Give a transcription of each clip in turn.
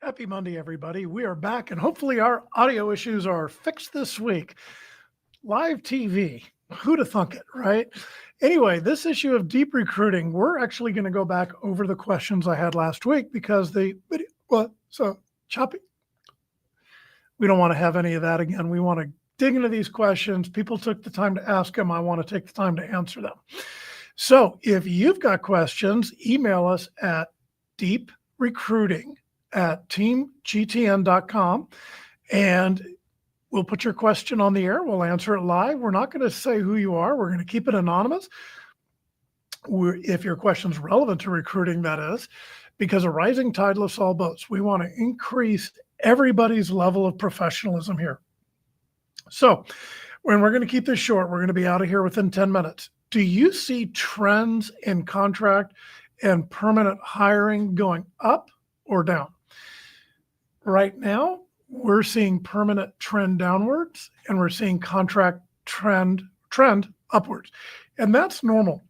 Happy Monday, everybody. We are back, and hopefully, our audio issues are fixed this week. Live TV. Who'd have thunk it, right? Anyway, this issue of deep recruiting, we're actually going to go back over the questions I had last week because the video, so choppy. We don't want to have any of that again. We want to dig into these questions. People took the time to ask them. I want to take the time to answer them. So if you've got questions, email us at deeprecruiting@teamgtn.com, and we'll put your question on the air. We'll answer it live. We're not going to say who you are. We're going to keep it anonymous. If your question's relevant to recruiting, that is, because a rising tide lifts all boats. We want to increase everybody's level of professionalism here. So when we're going to keep this short, we're going to be out of here within 10 minutes. Do you see trends in contract and permanent hiring going up or down? Right now, we're seeing permanent trend downwards, and we're seeing contract trend upwards. And that's normal.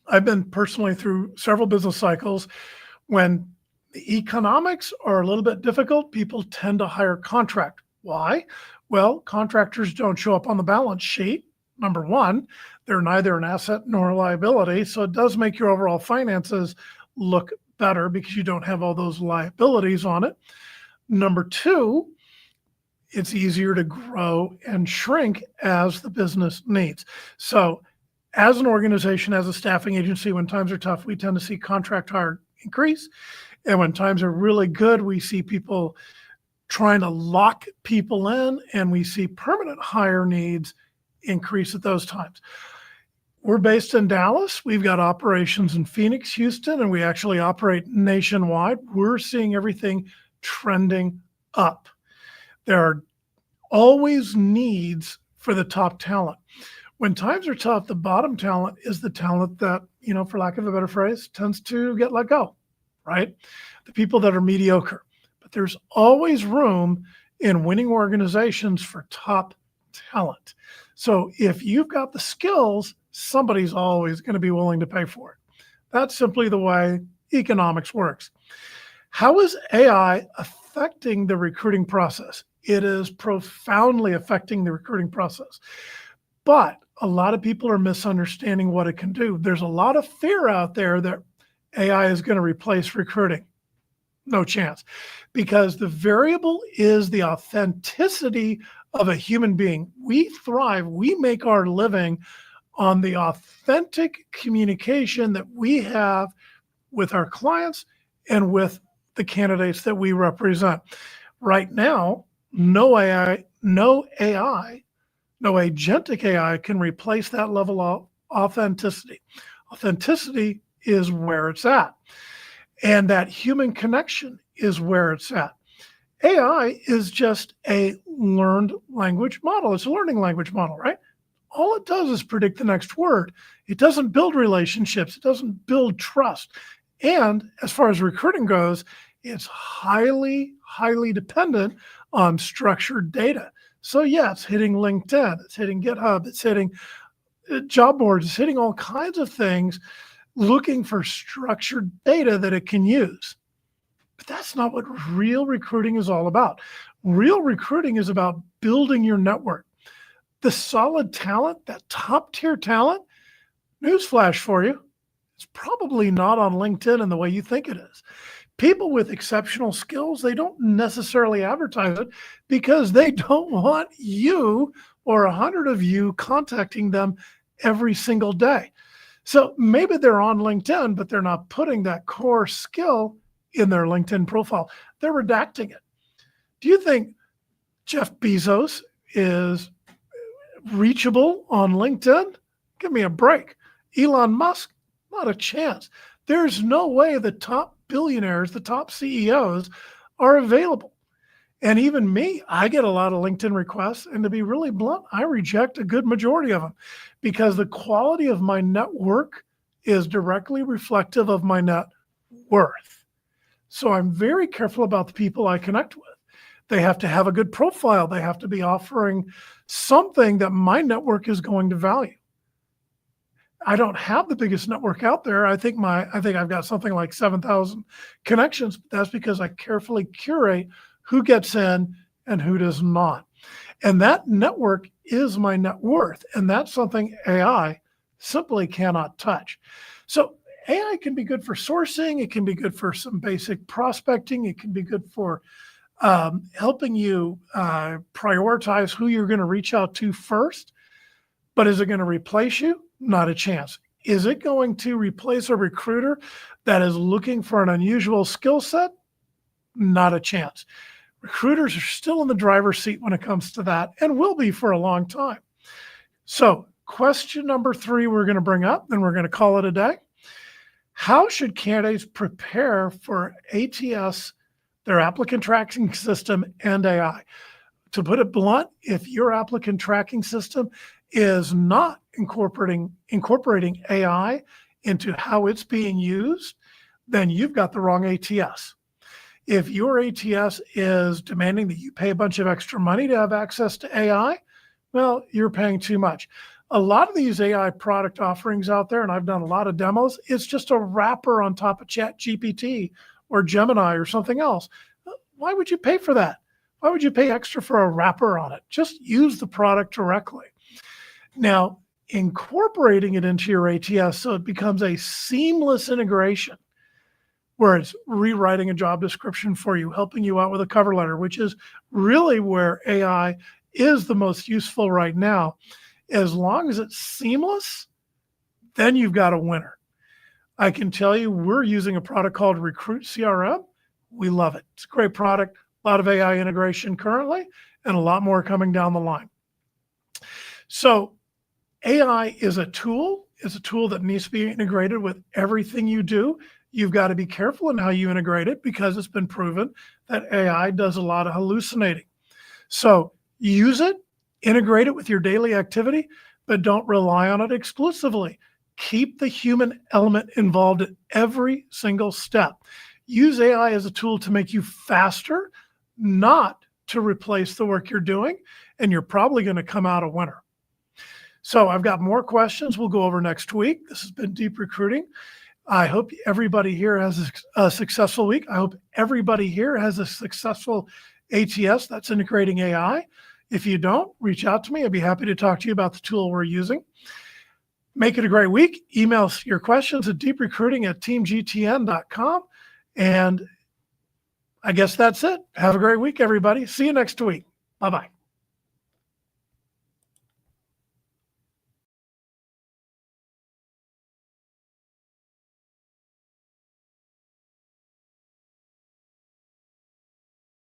I've been personally through several business cycles. When the economics are a little bit difficult, people tend to hire contract. Why? Well, contractors don't show up on the balance sheet. Number one, they're neither an asset nor a liability. So it does make your overall finances look better because you don't have all those liabilities on it. Number two, it's easier to grow and shrink as the business needs. So as an organization, as a staffing agency, when times are tough, we tend to see contract hire increase. And when times are really good, we see people trying to lock people in, and we see permanent hire needs increase at those times. We're based in Dallas. We've got operations in Phoenix, Houston, and we actually operate nationwide. We're seeing everything trending up. There are always needs for the top talent. When times are tough, the bottom talent is the talent that, for lack of a better phrase, tends to get let go, right? The people that are mediocre. But there's always room in winning organizations for top talent. So if you've got the skills, somebody's always going to be willing to pay for it. That's simply the way economics works. How is AI affecting the recruiting process? It is profoundly affecting the recruiting process. But a lot of people are misunderstanding what it can do. There's a lot of fear out there that AI is going to replace recruiting. No chance. Because the variable is the authenticity of a human being. We thrive, we make our living on the authentic communication that we have with our clients and with the candidates that we represent. Right now, no agentic AI can replace that level of authenticity. Authenticity is where it's at. And that human connection is where it's at. AI is just a learned language model. It's a learning language model, right? All it does is predict the next word. It doesn't build relationships. It doesn't build trust. And as far as recruiting goes, it's highly, highly dependent on structured data. So yeah, it's hitting LinkedIn, it's hitting GitHub, it's hitting job boards, it's hitting all kinds of things looking for structured data that it can use. But that's not what real recruiting is all about. Real recruiting is about building your network. The solid talent, that top tier talent, newsflash for you, it's probably not on LinkedIn in the way you think it is. People with exceptional skills, they don't necessarily advertise it because they don't want you or 100 of you contacting them every single day. So maybe they're on LinkedIn, but they're not putting that core skill in their LinkedIn profile. They're redacting it. Do you think Jeff Bezos is reachable on LinkedIn? Give me a break. Elon Musk, not a chance. There's no way the top billionaires, the top CEOs are available. And even me, I get a lot of LinkedIn requests. And to be really blunt, I reject a good majority of them because the quality of my network is directly reflective of my net worth. So I'm very careful about the people I connect with. They have to have a good profile. They have to be offering something that my network is going to value. I don't have the biggest network out there. I think I've got something like 7,000 connections. That's because I carefully curate who gets in and who does not. And that network is my net worth. And that's something AI simply cannot touch. So AI can be good for sourcing. It can be good for some basic prospecting. It can be good for helping you prioritize who you're going to reach out to first. But is it going to replace you? Not a chance. Is it going to replace a recruiter that is looking for an unusual skill set? Not a chance. Recruiters are still in the driver's seat when it comes to that and will be for a long time. So question number 3 we're going to bring up, and we're going to call it a day. How should candidates prepare for ATS, their applicant tracking system, and AI? To put it blunt, if your applicant tracking system is not incorporating AI into how it's being used, then you've got the wrong ATS. If your ATS is demanding that you pay a bunch of extra money to have access to AI, well, you're paying too much. A lot of these AI product offerings out there, and I've done a lot of demos, it's just a wrapper on top of ChatGPT or Gemini or something else. Why would you pay for that? Why would you pay extra for a wrapper on it? Just use the product directly. Now, incorporating it into your ATS so it becomes a seamless integration where it's rewriting a job description for you, helping you out with a cover letter, which is really where AI is the most useful right now. As long as it's seamless, then you've got a winner. I can tell you we're using a product called Recruit CRM. We love it. It's a great product, a lot of AI integration currently, and a lot more coming down the line. So AI is a tool. It's a tool that needs to be integrated with everything you do. You've got to be careful in how you integrate it because it's been proven that AI does a lot of hallucinating. So use it, integrate it with your daily activity, but don't rely on it exclusively. Keep the human element involved at every single step. Use AI as a tool to make you faster, not to replace the work you're doing, and you're probably going to come out a winner. So I've got more questions we'll go over next week. This has been Deep Recruiting. I hope everybody here has a successful week. I hope everybody here has a successful ATS that's integrating AI. If you don't, reach out to me. I'd be happy to talk to you about the tool we're using. Make it a great week. Email your questions at deeprecruiting@teamgtn.com. And I guess that's it. Have a great week, everybody. See you next week. Bye-bye.